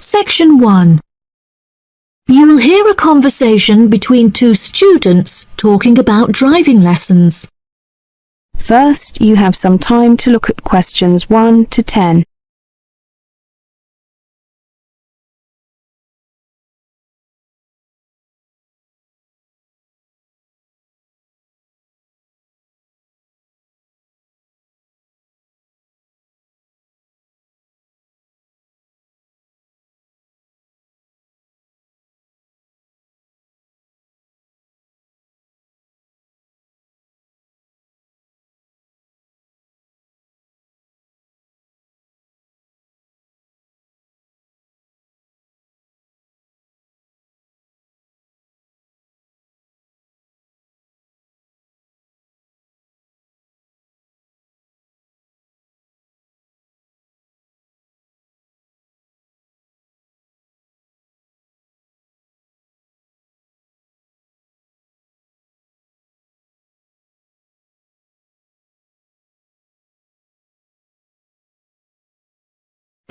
Section 1. You will hear a conversation between two students talking about driving lessons. First, you have some time to look at questions 1 to 10.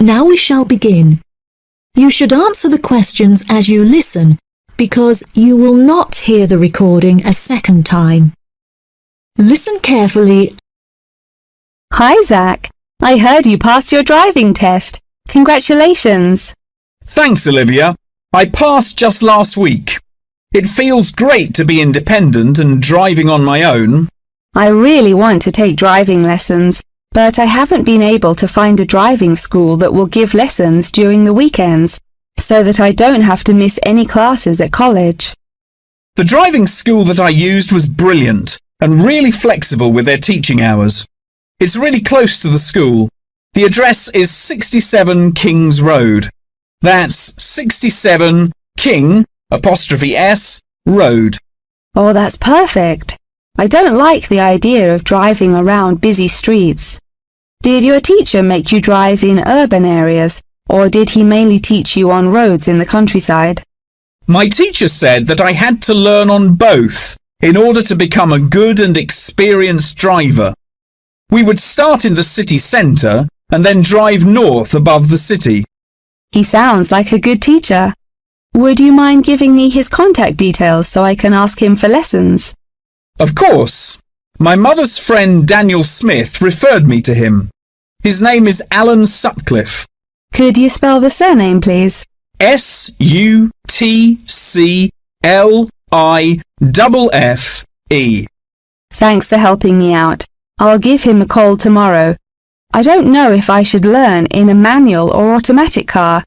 Now we shall begin. You should answer the questions as you listen, because you will not hear the recording a second time. Listen carefully. Hi, Zach. I heard you passed your driving test. Congratulations. Thanks, Olivia. I passed just last week. It feels great to be independent and driving on my own. I really want to take driving lessons, but I haven't been able to find a driving school that will give lessons during the weekends, so that I don't have to miss any classes at college. The driving school that I used was brilliant and really flexible with their teaching hours. It's really close to the school. The address is 67 Kings Road. That's 67 King 'S Road. Oh, that's perfect. I don't like the idea of driving around busy streets. Did your teacher make you drive in urban areas, or did he mainly teach you on roads in the countryside? My teacher said that I had to learn on both in order to become a good and experienced driver. We would start in the city centre and then drive north above the city. He sounds like a good teacher. Would you mind giving me his contact details so I can ask him for lessons? Of course. My mother's friend Daniel Smith referred me to him. His name is Alan Sutcliffe. Could you spell the surname, please? Sutcliffe. Thanks for helping me out. I'll give him a call tomorrow. I don't know if I should learn in a manual or automatic car.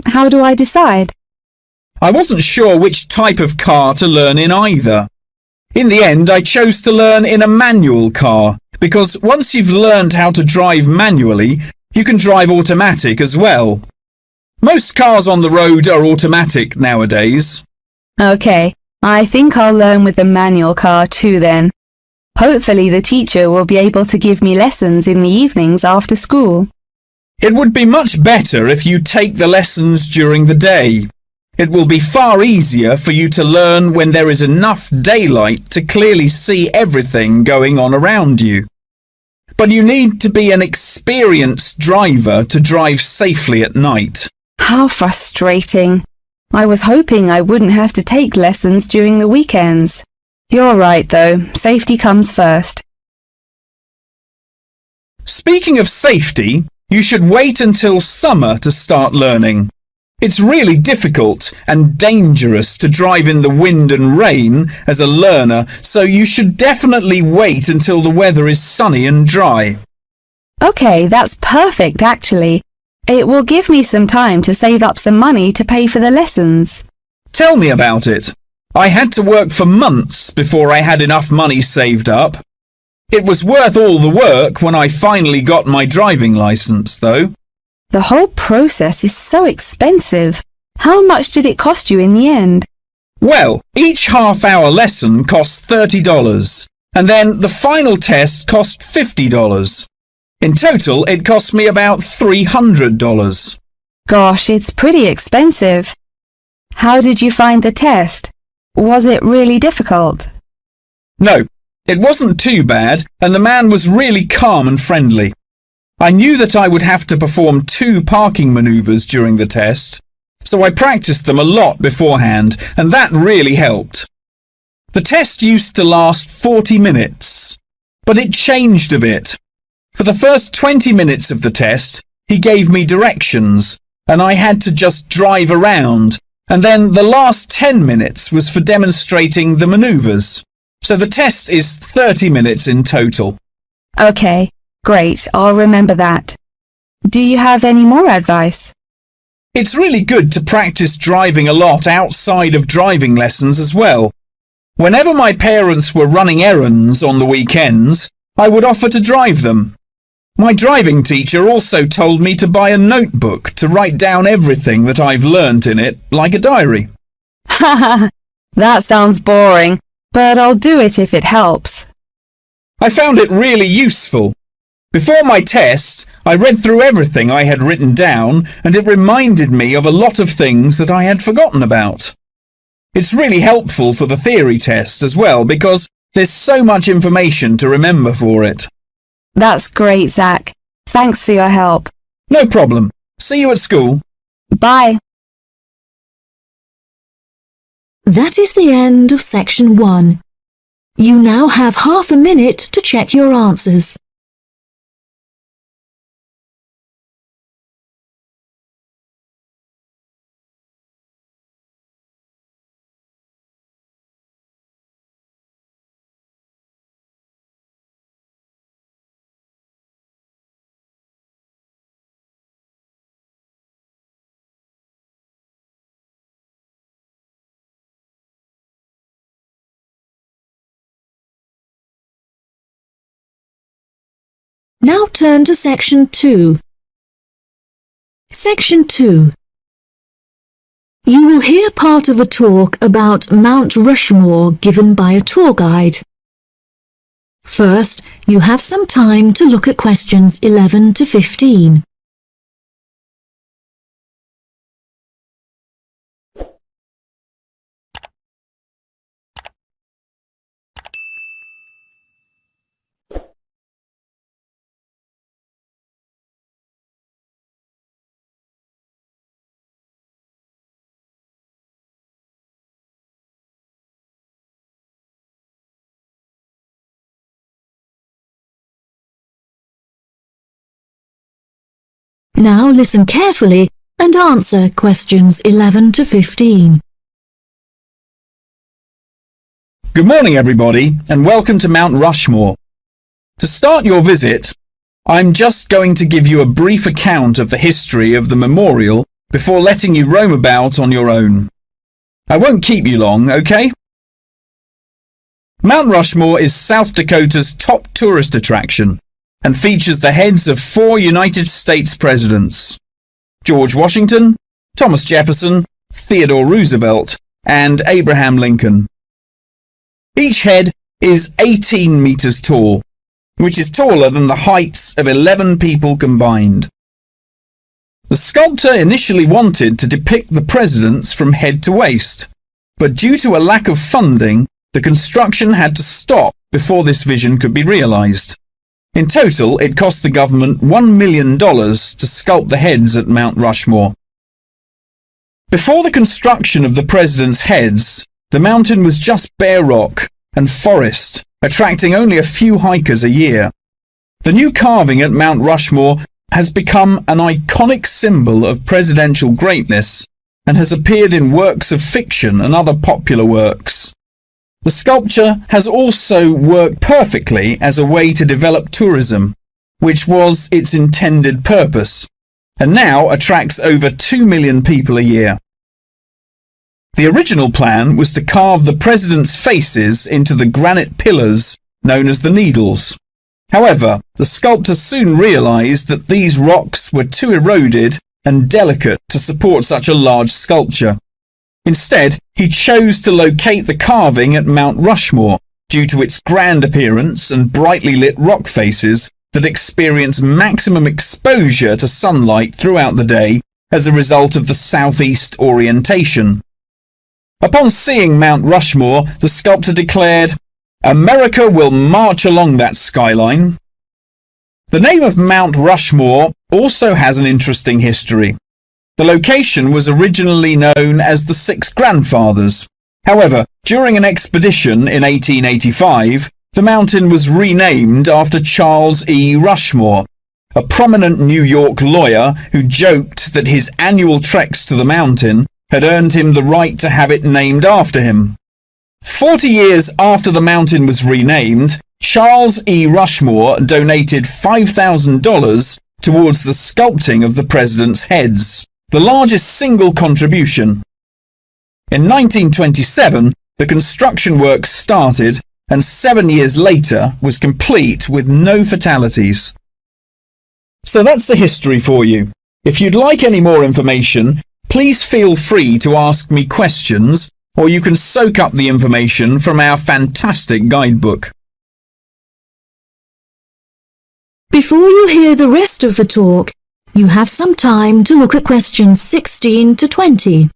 How do I decide? I wasn't sure which type of car to learn in either. In the end, I chose to learn in a manual car because once you've learned how to drive manually, you can drive automatic as well. Most cars on the road are automatic nowadays. Okay, I think I'll learn with the manual car too then. Hopefully the teacher will be able to give me lessons in the evenings after school. It would be much better if you take the lessons during the day. It will be far easier for you to learn when there is enough daylight to clearly see everything going on around you. But you need to be an experienced driver to drive safely at night. How frustrating. I was hoping I wouldn't have to take lessons during the weekends. You're right though, safety comes first. Speaking of safety, you should wait until summer to start learning. It's really difficult and dangerous to drive in the wind and rain as a learner, so you should definitely wait until the weather is sunny and dry. Okay, that's perfect actually. It will give me some time to save up some money to pay for the lessons. Tell me about it. I had to work for months before I had enough money saved up. It was worth all the work when I finally got my driving licence, though. The whole process is so expensive. How much did it cost you in the end? Well, each half-hour lesson cost $30, and then the final test cost $50. In total, it cost me about $300. Gosh, it's pretty expensive. How did you find the test? Was it really difficult? No, it wasn't too bad, and the man was really calm and friendly. I knew that I would have to perform 2 parking manoeuvres during the test, so I practiced them a lot beforehand, and that really helped. The test used to last 40 minutes, but it changed a bit. For the first 20 minutes of the test, he gave me directions, and I had to just drive around, and then the last 10 minutes was for demonstrating the manoeuvres. So the test is 30 minutes in total. Okay, great, I'll remember that. Do you have any more advice? It's really good to practice driving a lot outside of driving lessons as well. Whenever my parents were running errands on the weekends, I would offer to drive them. My driving teacher also told me to buy a notebook to write down everything that I've learnt in it, like a diary. Haha, that sounds boring, but I'll do it if it helps. I found it really useful. Before my test, I read through everything I had written down, and it reminded me of a lot of things that I had forgotten about. It's really helpful for the theory test as well, because there's so much information to remember for it. That's great, Zach. Thanks for your help. No problem. See you at school. Bye. That is the end of section 1. You now have half a minute to check your answers. Now turn to section 2. Section 2. You will hear part of a talk about Mount Rushmore given by a tour guide. First, you have some time to look at questions 11 to 15. Now listen carefully and answer questions 11 to 15. Good morning, everybody, and welcome to Mount Rushmore. To start your visit, I'm just going to give you a brief account of the history of the memorial before letting you roam about on your own. I won't keep you long, okay? Mount Rushmore is South Dakota's top tourist attraction and features the heads of 4 United States presidents: George Washington, Thomas Jefferson, Theodore Roosevelt, and Abraham Lincoln. Each head is 18 meters tall, which is taller than the heights of 11 people combined. The sculptor initially wanted to depict the presidents from head to waist, but due to a lack of funding, the construction had to stop before this vision could be realized. In total, it cost the government $1 million to sculpt the heads at Mount Rushmore. Before the construction of the presidents' heads, the mountain was just bare rock and forest, attracting only a few hikers a year. The new carving at Mount Rushmore has become an iconic symbol of presidential greatness and has appeared in works of fiction and other popular works. The sculpture has also worked perfectly as a way to develop tourism, which was its intended purpose, and now attracts over 2 million people a year. The original plan was to carve the presidents' faces into the granite pillars known as the Needles. However, the sculptor soon realized that these rocks were too eroded and delicate to support such a large sculpture. Instead, he chose to locate the carving at Mount Rushmore due to its grand appearance and brightly lit rock faces that experience maximum exposure to sunlight throughout the day as a result of the southeast orientation. Upon seeing Mount Rushmore, the sculptor declared, "America will march along that skyline." The name of Mount Rushmore also has an interesting history. The location was originally known as the Six Grandfathers. However, during an expedition in 1885, the mountain was renamed after Charles E. Rushmore, a prominent New York lawyer who joked that his annual treks to the mountain had earned him the right to have it named after him. 40 years after the mountain was renamed, Charles E. Rushmore donated $5,000 towards the sculpting of the president's heads, the largest single contribution. In 1927, the construction works started and 7 years later was complete with no fatalities. So that's the history for you. If you'd like any more information, please feel free to ask me questions, or you can soak up the information from our fantastic guidebook. Before you hear the rest of the talk, you have some time to look at questions 16 to 20.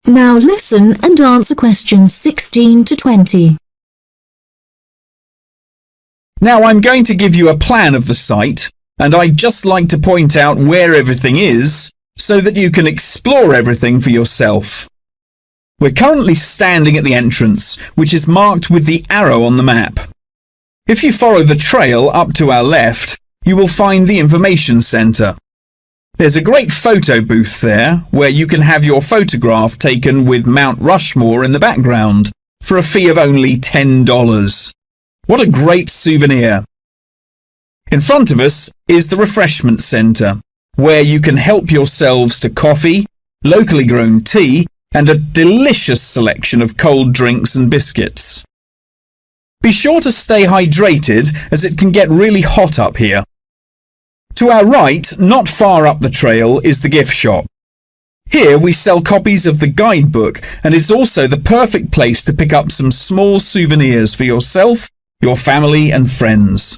Now listen and answer questions 16 to 20. Now I'm going to give you a plan of the site, and I'd just like to point out where everything is so that you can explore everything for yourself. We're currently standing at the entrance, which is marked with the arrow on the map. If you follow the trail up to our left, you will find the information centre. There's a great photo booth there where you can have your photograph taken with Mount Rushmore in the background for a fee of only $10. What a great souvenir! In front of us is the refreshment centre, where you can help yourselves to coffee, locally grown tea, and a delicious selection of cold drinks and biscuits. Be sure to stay hydrated as it can get really hot up here. To our right, not far up the trail, is the gift shop. Here we sell copies of the guidebook, and it's also the perfect place to pick up some small souvenirs for yourself, your family and friends.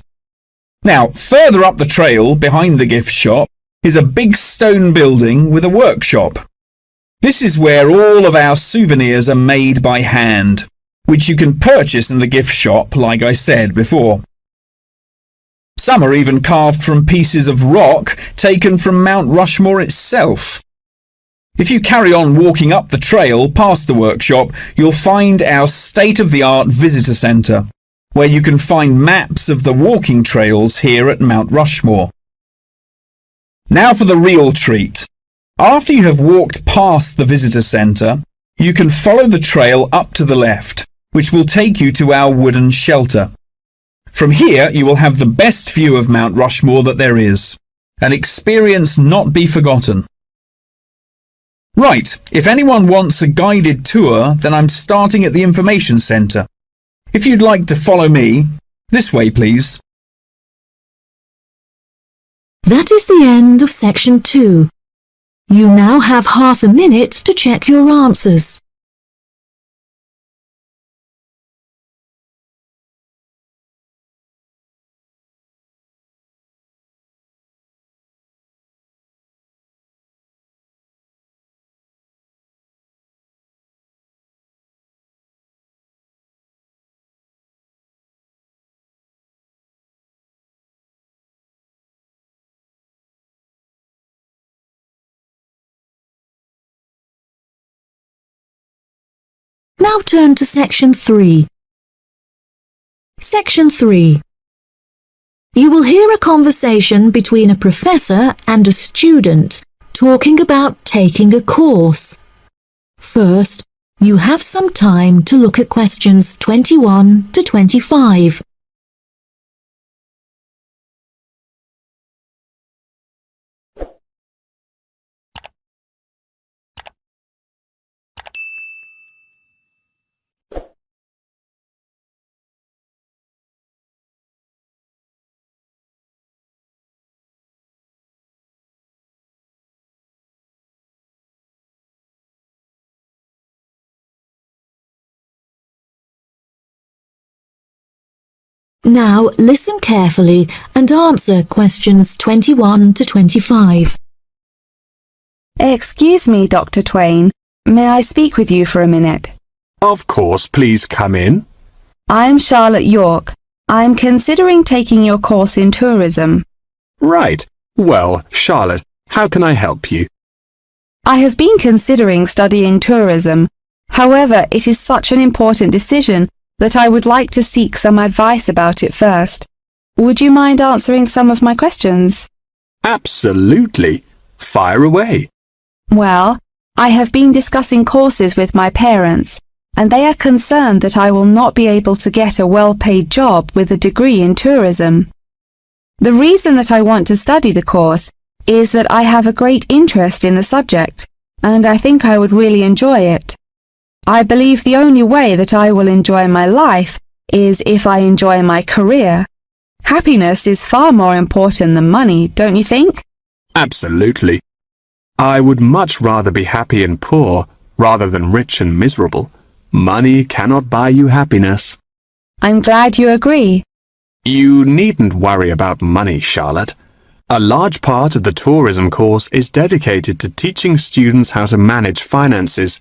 Now, further up the trail, behind the gift shop, is a big stone building with a workshop. This is where all of our souvenirs are made by hand, which you can purchase in the gift shop, like I said before. Some are even carved from pieces of rock taken from Mount Rushmore itself. If you carry on walking up the trail past the workshop, you'll find our state-of-the-art visitor centre, where you can find maps of the walking trails here at Mount Rushmore. Now for the real treat. After you have walked past the visitor centre, you can follow the trail up to the left, which will take you to our wooden shelter. From here, you will have the best view of Mount Rushmore that there is, an experience not be forgotten. Right, if anyone wants a guided tour, then I'm starting at the information centre. If you'd like to follow me, this way please. That is the end of section 2. You now have half a minute to check your answers. Now turn to section 3. Section 3. You will hear a conversation between a professor and a student talking about taking a course. First, you have some time to look at questions 21 to 25. Now listen carefully and answer questions 21 to 25. Excuse me, Dr. Twain. May I speak with you for a minute? Of course, please come in. I'm Charlotte York. I'm considering taking your course in tourism. Right. Well, Charlotte, how can I help you? I have been considering studying tourism. However, it is such an important decision that I would like to seek some advice about it first. Would you mind answering some of my questions? Absolutely. Fire away. Well, I have been discussing courses with my parents, and they are concerned that I will not be able to get a well-paid job with a degree in tourism. The reason that I want to study the course is that I have a great interest in the subject, and I think I would really enjoy it. I believe the only way that I will enjoy my life is if I enjoy my career. Happiness is far more important than money, don't you think? Absolutely. I would much rather be happy and poor rather than rich and miserable. Money cannot buy you happiness. I'm glad you agree. You needn't worry about money, Charlotte. A large part of the tourism course is dedicated to teaching students how to manage finances,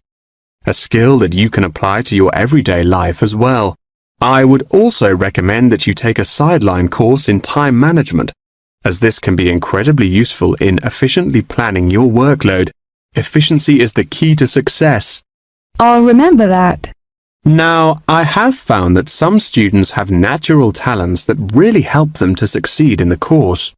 a skill that you can apply to your everyday life as well. I would also recommend that you take a sideline course in time management, as this can be incredibly useful in efficiently planning your workload. Efficiency is the key to success. I'll remember that. Now, I have found that some students have natural talents that really help them to succeed in the course.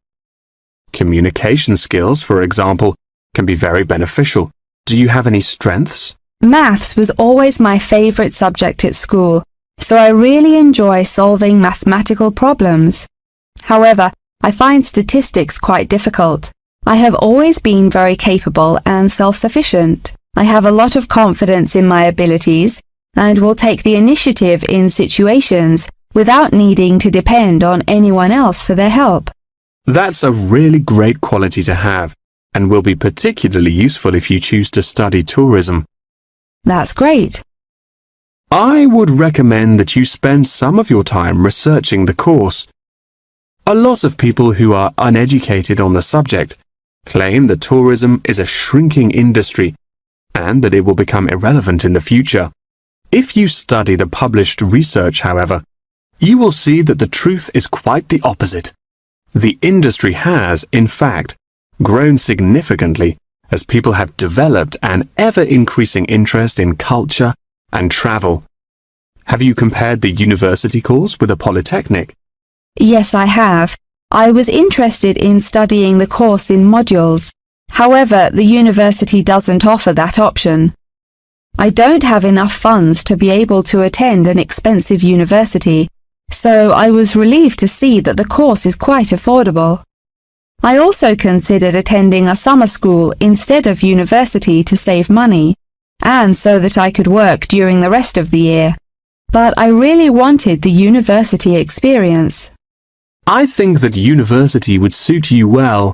Communication skills, for example, can be very beneficial. Do you have any strengths? Maths was always my favorite subject at school, so I really enjoy solving mathematical problems. However, I find statistics quite difficult. I have always been very capable and self-sufficient. I have a lot of confidence in my abilities and will take the initiative in situations without needing to depend on anyone else for their help. That's a really great quality to have and will be particularly useful if you choose to study tourism. That's great. I would recommend that you spend some of your time researching the course. A lot of people who are uneducated on the subject claim that tourism is a shrinking industry and that it will become irrelevant in the future. If you study the published research, however, you will see that the truth is quite the opposite. The industry has, in fact, grown significantly as people have developed an ever-increasing interest in culture and travel. Have you compared the university course with a polytechnic? Yes, I have. I was interested in studying the course in modules. However, the university doesn't offer that option. I don't have enough funds to be able to attend an expensive university, so I was relieved to see that the course is quite affordable. I also considered attending a summer school instead of university to save money, and so that I could work during the rest of the year. But I really wanted the university experience. I think that university would suit you well.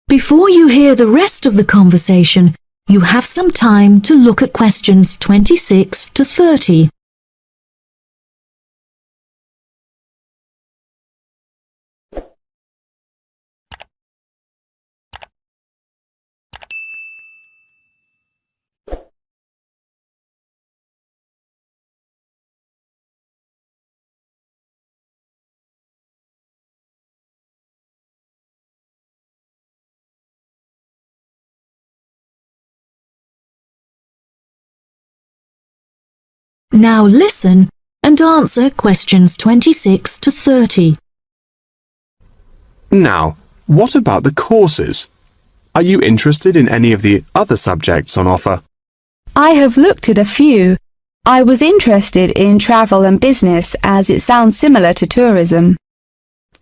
Before you hear the rest of the conversation, you have some time to look at questions 26 to 30. Now listen and answer questions 26 to 30. Now, what about the courses? Are you interested in any of the other subjects on offer? I have looked at a few. I was interested in travel and business as it sounds similar to tourism.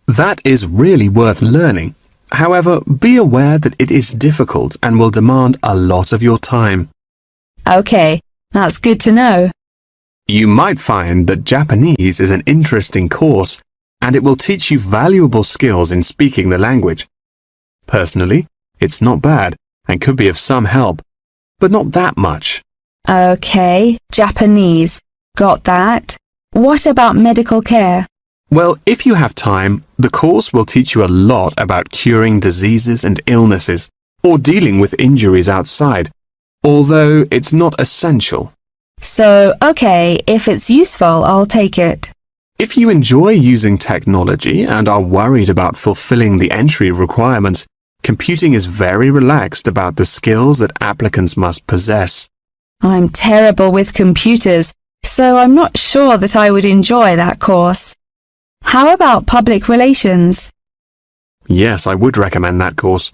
That is really worth learning. However, be aware that it is difficult and will demand a lot of your time. Okay, that's good to know. You might find that Japanese is an interesting course and it will teach you valuable skills in speaking the language. Personally, it's not bad and could be of some help, but not that much. Okay, Japanese. Got that. What about medical care? Well, if you have time, the course will teach you a lot about curing diseases and illnesses, or dealing with injuries outside, although it's not essential. So, okay, if it's useful, I'll take it. If you enjoy using technology and are worried about fulfilling the entry requirements, computing is very relaxed about the skills that applicants must possess. I'm terrible with computers, so I'm not sure that I would enjoy that course. How about public relations? Yes, I would recommend that course.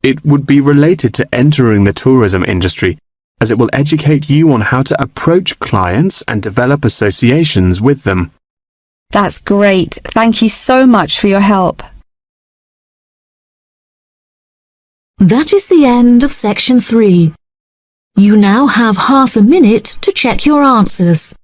It would be related to entering the tourism industry, as it will educate you on how to approach clients and develop associations with them. That's great. Thank you so much for your help. That is the end of section 3. You now have half a minute to check your answers.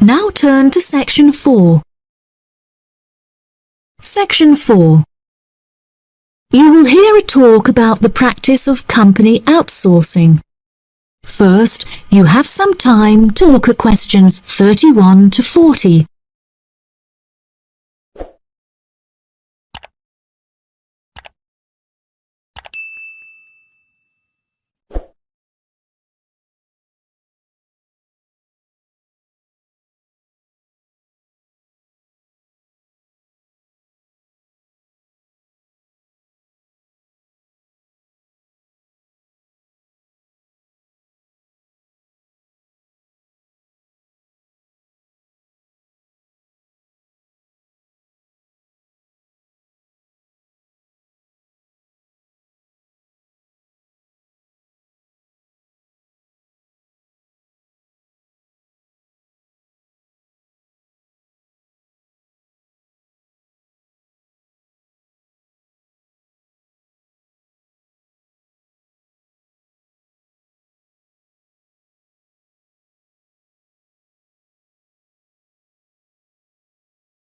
Now turn to section 4. Section 4. You will hear a talk about the practice of company outsourcing. First, you have some time to look at questions 31 to 40.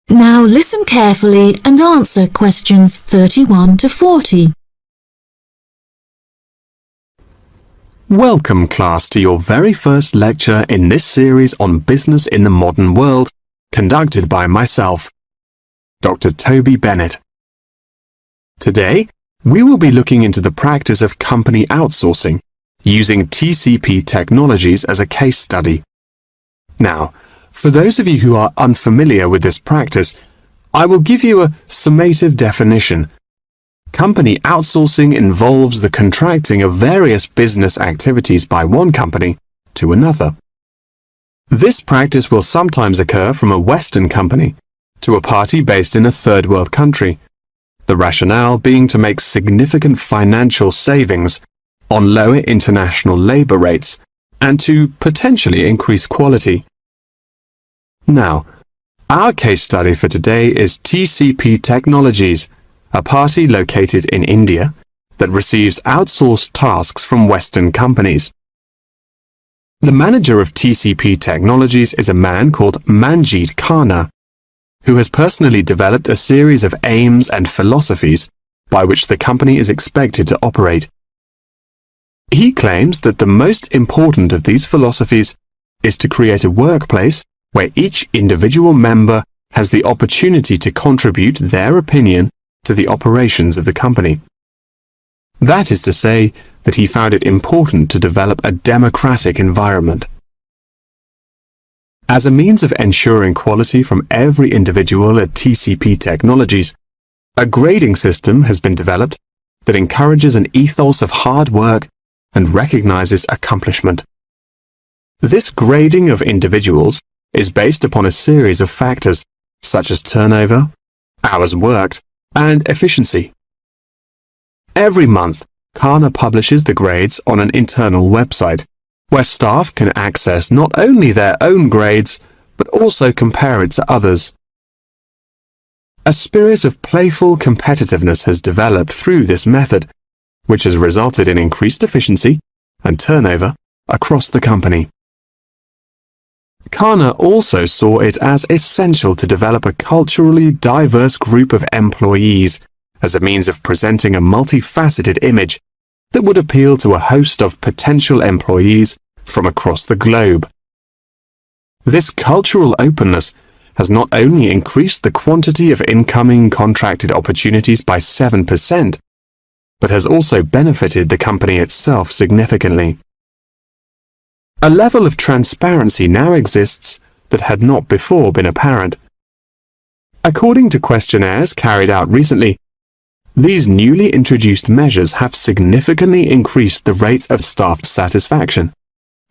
Now listen carefully and answer questions 31 to 40. Welcome, class, to your very first lecture in this series on business in the modern world, conducted by myself, Dr. Toby Bennett. Today, we will be looking into the practice of company outsourcing, using TCP technologies as a case study. Now, for those of you who are unfamiliar with this practice, I will give you a summative definition. Company outsourcing involves the contracting of various business activities by one company to another. This practice will sometimes occur from a Western company to a party based in a third world country, the rationale being to make significant financial savings on lower international labor rates and to potentially increase quality. Now, our case study for today is TCP Technologies, a party located in India that receives outsourced tasks from Western companies. The manager of TCP Technologies is a man called Manjeet Khanna, who has personally developed a series of aims and philosophies by which the company is expected to operate. He claims that the most important of these philosophies is to create a workplace where each individual member has the opportunity to contribute their opinion to the operations of the company. That is to say, that he found it important to develop a democratic environment. As a means of ensuring quality from every individual at TCP Technologies, a grading system has been developed that encourages an ethos of hard work and recognizes accomplishment. This grading of individuals is based upon a series of factors such as turnover, hours worked, and efficiency. Every month, Khanna publishes the grades on an internal website, where staff can access not only their own grades, but also compare it to others. A spirit of playful competitiveness has developed through this method, which has resulted in increased efficiency and turnover across the company. Kana also saw it as essential to develop a culturally diverse group of employees as a means of presenting a multifaceted image that would appeal to a host of potential employees from across the globe. This cultural openness has not only increased the quantity of incoming contracted opportunities by 7%, but has also benefited the company itself significantly. A level of transparency now exists that had not before been apparent. According to questionnaires carried out recently, these newly introduced measures have significantly increased the rate of staff satisfaction,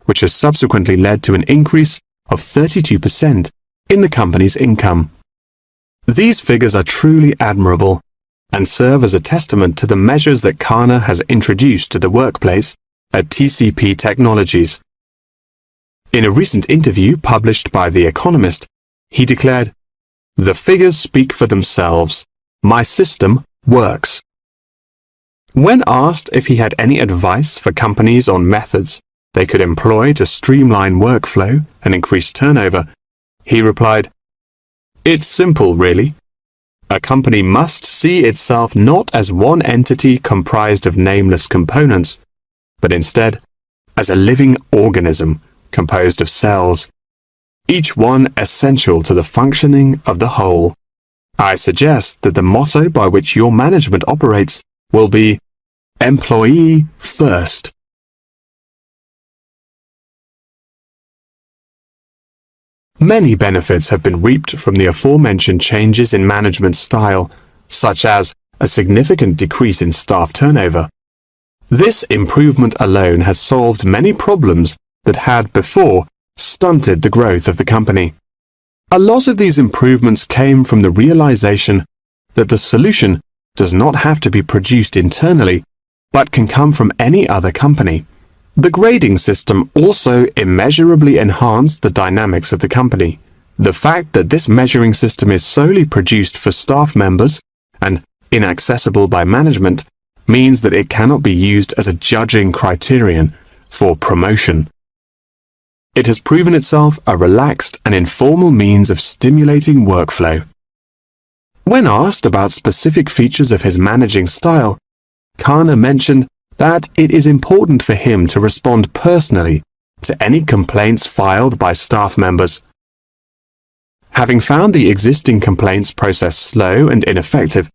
which has subsequently led to an increase of 32% in the company's income. These figures are truly admirable and serve as a testament to the measures that Kana has introduced to the workplace at TCP Technologies. In a recent interview published by The Economist, he declared, "The figures speak for themselves. My system works." When asked if he had any advice for companies on methods they could employ to streamline workflow and increase turnover, he replied, "It's simple, really. A company must see itself not as one entity comprised of nameless components, but instead as a living organism composed of cells, each one essential to the functioning of the whole. I suggest that the motto by which your management operates will be employee first." Many benefits have been reaped from the aforementioned changes in management style, such as a significant decrease in staff turnover. This improvement alone has solved many problems that had before stunted the growth of the company. A lot of these improvements came from the realization that the solution does not have to be produced internally, but can come from any other company. The grading system also immeasurably enhanced the dynamics of the company. The fact that this measuring system is solely produced for staff members and inaccessible by management means that it cannot be used as a judging criterion for promotion. It has proven itself a relaxed and informal means of stimulating workflow. When asked about specific features of his managing style, Kana mentioned that it is important for him to respond personally to any complaints filed by staff members. Having found the existing complaints process slow and ineffective,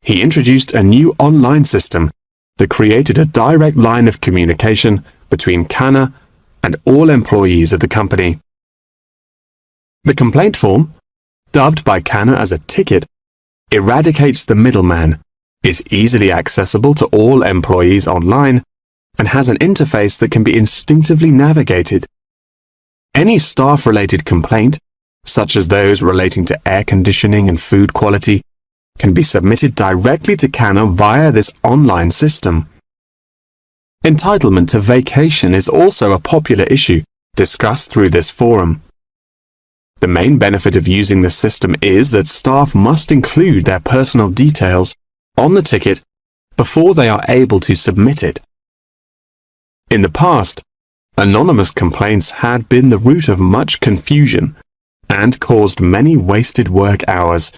he introduced a new online system that created a direct line of communication between Kana and all employees of the company. The complaint form, dubbed by Kana as a ticket, eradicates the middleman, is easily accessible to all employees online, and has an interface that can be instinctively navigated. Any staff-related complaint, such as those relating to air conditioning and food quality, can be submitted directly to Kana via this online system. Entitlement to vacation is also a popular issue discussed through this forum. The main benefit of using this system is that staff must include their personal details on the ticket before they are able to submit it. In the past, anonymous complaints had been the root of much confusion and caused many wasted work hours,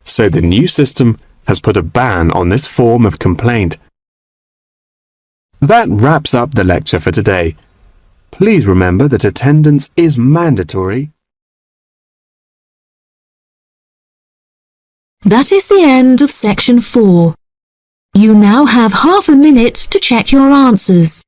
so the new system has put a ban on this form of complaint. That wraps up the lecture for today. Please remember that attendance is mandatory. That is the end of section 4. You now have half a minute to check your answers.